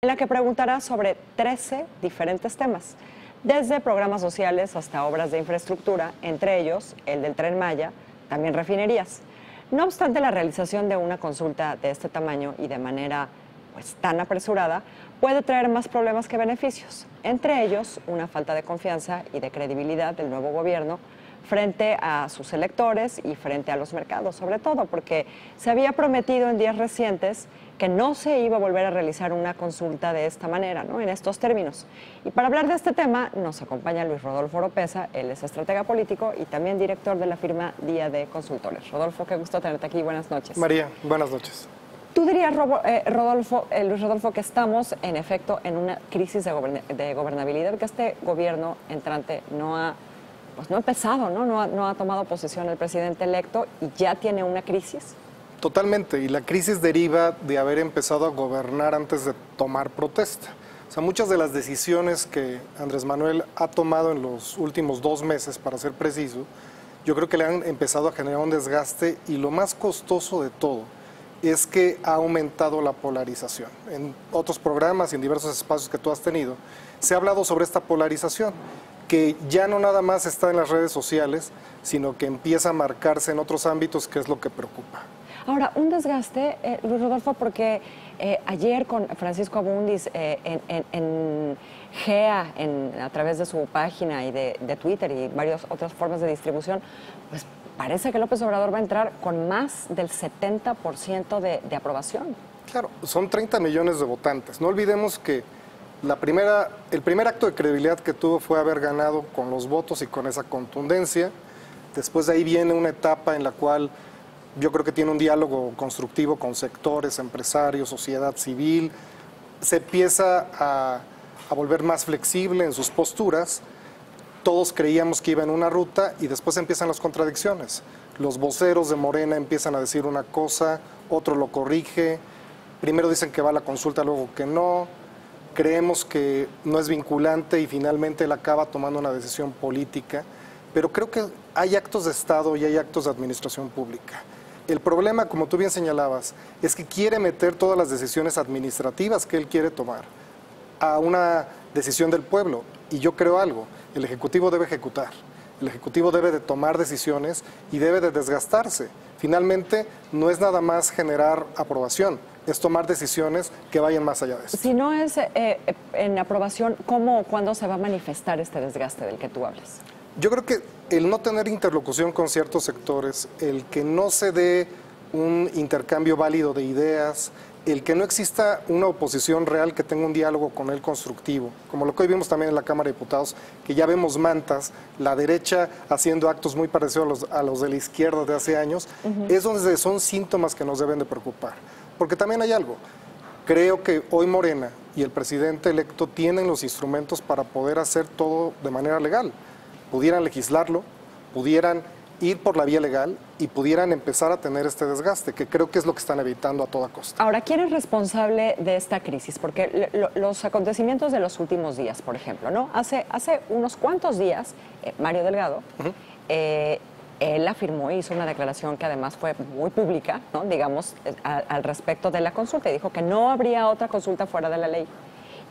en la que preguntará sobre 13 diferentes temas, desde programas sociales hasta obras de infraestructura, entre ellos el del Tren Maya, también refinerías. No obstante, la realización de una consulta de este tamaño y de manera tan apresurada puede traer más problemas que beneficios, entre ellos una falta de confianza y de credibilidad del nuevo gobierno frente a sus electores y frente a los mercados, sobre todo porque se había prometido en días recientes que no se iba a volver a realizar una consulta de esta manera, ¿no? En estos términos. Y para hablar de este tema nos acompaña Luis Rodolfo Oropeza, él es estratega político y también director de la firma Día de Consultores. Rodolfo, qué gusto tenerte aquí, buenas noches. María, buenas noches. ¿Tú dirías, Luis Rodolfo, que estamos en efecto en una crisis de gobernabilidad, que este gobierno entrante no ha empezado, no ha tomado posesión el presidente electo y ya tiene una crisis? Totalmente, y la crisis deriva de haber empezado a gobernar antes de tomar protesta. O sea, muchas de las decisiones que Andrés Manuel ha tomado en los últimos 2 meses, para ser preciso, yo creo que le han empezado a generar un desgaste, y lo más costoso de todo es que ha aumentado la polarización. En otros programas y en diversos espacios que tú has tenido, se ha hablado sobre esta polarización, que ya no nada más está en las redes sociales, sino que empieza a marcarse en otros ámbitos, que es lo que preocupa. Ahora, un desgaste, Luis Rodolfo, porque ayer con Francisco Abundis en GEA, a través de su página y de Twitter y varias otras formas de distribución, pues parece que López Obrador va a entrar con más del 70% de aprobación. Claro, son 30 millones de votantes. No olvidemos que el primer acto de credibilidad que tuvo fue haber ganado con los votos y con esa contundencia. Después de ahí viene una etapa en la cual yo creo que tiene un diálogo constructivo con sectores, empresarios, sociedad civil. Se empieza a volver más flexible en sus posturas. Todos creíamos que iba en una ruta y después empiezan las contradicciones. Los voceros de Morena empiezan a decir una cosa, otro lo corrige. Primero dicen que va a la consulta, luego que no. Creemos que no es vinculante y finalmente él acaba tomando una decisión política. Pero creo que hay actos de Estado y hay actos de administración pública. El problema, como tú bien señalabas, es que quiere meter todas las decisiones administrativas que él quiere tomar a una decisión del pueblo. Y yo creo algo, el Ejecutivo debe ejecutar, el Ejecutivo debe de tomar decisiones y debe de desgastarse. Finalmente, no es nada más generar aprobación, es tomar decisiones que vayan más allá de eso. Si no es en aprobación, ¿cómo o cuándo se va a manifestar este desgaste del que tú hablas? Yo creo que el no tener interlocución con ciertos sectores, el que no se dé un intercambio válido de ideas, el que no exista una oposición real que tenga un diálogo con él constructivo, como lo que hoy vimos también en la Cámara de Diputados, que ya vemos mantas, la derecha haciendo actos muy parecidos a los de la izquierda de hace años, es donde son síntomas que nos deben de preocupar. Porque también hay algo, creo que hoy Morena y el presidente electo tienen los instrumentos para poder hacer todo de manera legal. Pudieran legislarlo, pudieran ir por la vía legal y pudieran empezar a tener este desgaste, que creo que es lo que están evitando a toda costa. Ahora, ¿quién es responsable de esta crisis? Porque los acontecimientos de los últimos días, por ejemplo, ¿no? Hace unos cuantos días, Mario Delgado, él afirmó y hizo una declaración que además fue muy pública, ¿no? Digamos, al respecto de la consulta, y dijo que no habría otra consulta fuera de la ley.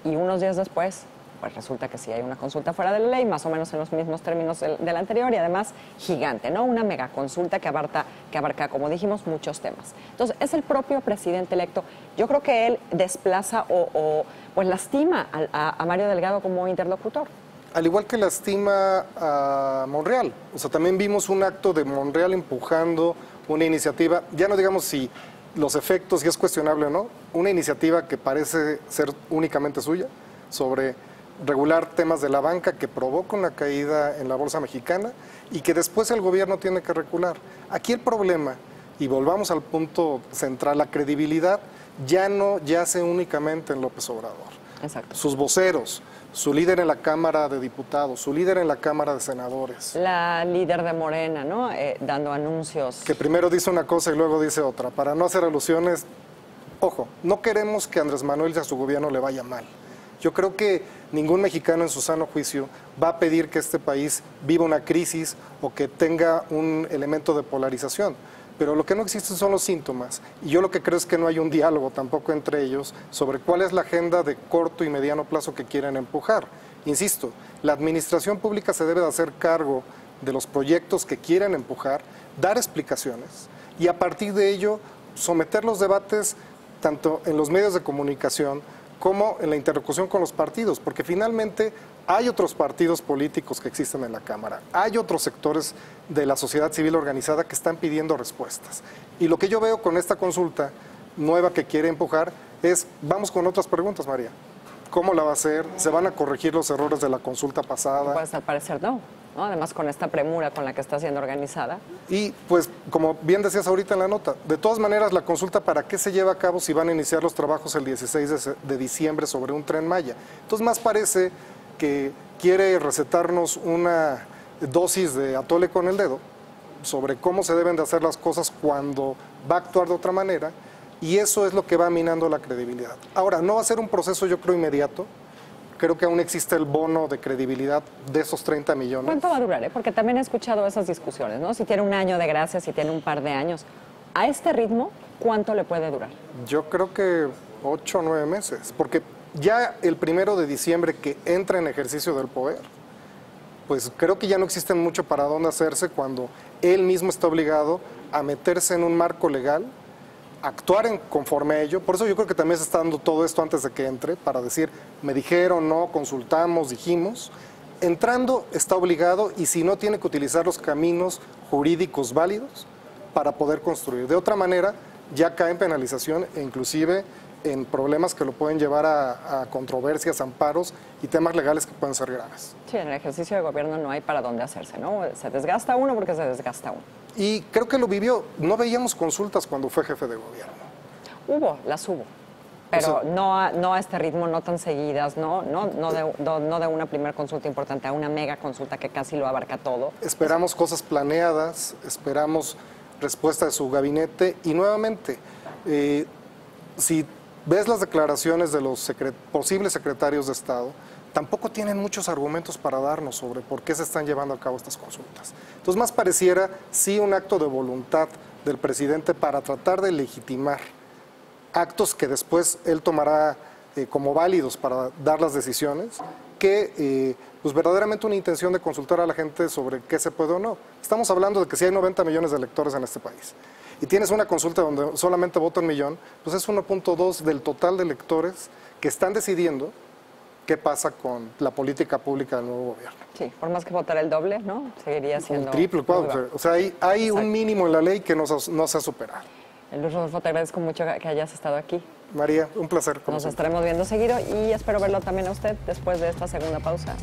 Y unos días después, pues resulta que sí hay una consulta fuera de la ley, más o menos en los mismos términos de la anterior, y además gigante, ¿no? Una megaconsulta que abarca, como dijimos, muchos temas. Entonces, es el propio presidente electo. Yo creo que él desplaza pues lastima a Mario Delgado como interlocutor. Al igual que lastima a Monreal. O sea, también vimos un acto de Monreal empujando una iniciativa, ya no digamos si los efectos, si es cuestionable o no, una iniciativa que parece ser únicamente suya, sobre regular temas de la banca, que provoca una caída en la bolsa mexicana y que después el gobierno tiene que recular. Aquí el problema, y volvamos al punto central, la credibilidad ya no yace únicamente en López Obrador. Exacto. Sus voceros, su líder en la Cámara de Diputados, su líder en la Cámara de Senadores. La líder de Morena, ¿no? Dando anuncios. Que primero dice una cosa y luego dice otra. Para no hacer alusiones, ojo, no queremos que a Andrés Manuel y a su gobierno le vaya mal. Yo creo que ningún mexicano en su sano juicio va a pedir que este país viva una crisis o que tenga un elemento de polarización. pero lo que no existe son los síntomas. Y yo lo que creo es que no hay un diálogo tampoco entre ellos sobre cuál es la agenda de corto y mediano plazo que quieren empujar. Insisto, la administración pública se debe de hacer cargo de los proyectos que quieren empujar, dar explicaciones y a partir de ello someter los debates tanto en los medios de comunicación como en la interlocución con los partidos, porque finalmente hay otros partidos políticos que existen en la Cámara, hay otros sectores de la sociedad civil organizada que están pidiendo respuestas. Y lo que yo veo con esta consulta nueva que quiere empujar es, vamos con otras preguntas, María. ¿Cómo la va a hacer? ¿Se van a corregir los errores de la consulta pasada? Pues al parecer no. Además, con esta premura con la que está siendo organizada. Y pues, como bien decías ahorita en la nota, de todas maneras, la consulta, ¿para qué se lleva a cabo si van a iniciar los trabajos el 16 de diciembre sobre un Tren Maya? Entonces, más parece que quiere recetarnos una dosis de atole con el dedo sobre cómo se deben de hacer las cosas cuando va a actuar de otra manera, y eso es lo que va minando la credibilidad. Ahora, no va a ser un proceso, yo creo, inmediato. Creo que aún existe el bono de credibilidad de esos 30 millones. ¿Cuánto va a durar? Porque también he escuchado esas discusiones, ¿no? Si tiene un año de gracia, si tiene un par de años. A este ritmo, ¿cuánto le puede durar? Yo creo que 8 o 9 meses, porque ya el 1 de diciembre que entra en ejercicio del poder, pues creo que ya no existe mucho para dónde hacerse cuando él mismo está obligado a meterse en un marco legal, actuar conforme a ello. Por eso yo creo que también se está dando todo esto antes de que entre, para decir, me dijeron, no, consultamos, dijimos. Entrando está obligado y si no tiene que utilizar los caminos jurídicos válidos para poder construir. De otra manera, ya cae en penalización e inclusive en problemas que lo pueden llevar a controversias, amparos y temas legales que pueden ser graves. Sí, en el ejercicio de gobierno no hay para dónde hacerse, ¿no? Se desgasta uno porque se desgasta uno. Y creo que lo vivió. No veíamos consultas cuando fue jefe de gobierno. Las hubo. Pero o sea, no a este ritmo, no tan seguidas, no de una primera consulta importante a una mega consulta que casi lo abarca todo. Esperamos cosas planeadas, esperamos respuesta de su gabinete y nuevamente, si ves las declaraciones de los posibles secretarios de Estado, tampoco tienen muchos argumentos para darnos sobre por qué se están llevando a cabo estas consultas. Entonces, más pareciera sí un acto de voluntad del presidente para tratar de legitimar actos que después él tomará como válidos para dar las decisiones, que pues verdaderamente una intención de consultar a la gente sobre qué se puede o no. Estamos hablando de que si hay 90 millones de electores en este país y tienes una consulta donde solamente vota 1 millón, pues es 1.2 del total de electores que están decidiendo qué pasa con la política pública del nuevo gobierno. Sí, por más que votara el doble, ¿no? Seguiría siendo... Un triple, cuádruple. O sea, hay un mínimo en la ley que no se ha superado. Luis Rodolfo, te agradezco mucho que hayas estado aquí. María, un placer. Nos estaremos viendo seguido y espero verlo también a usted después de esta segunda pausa.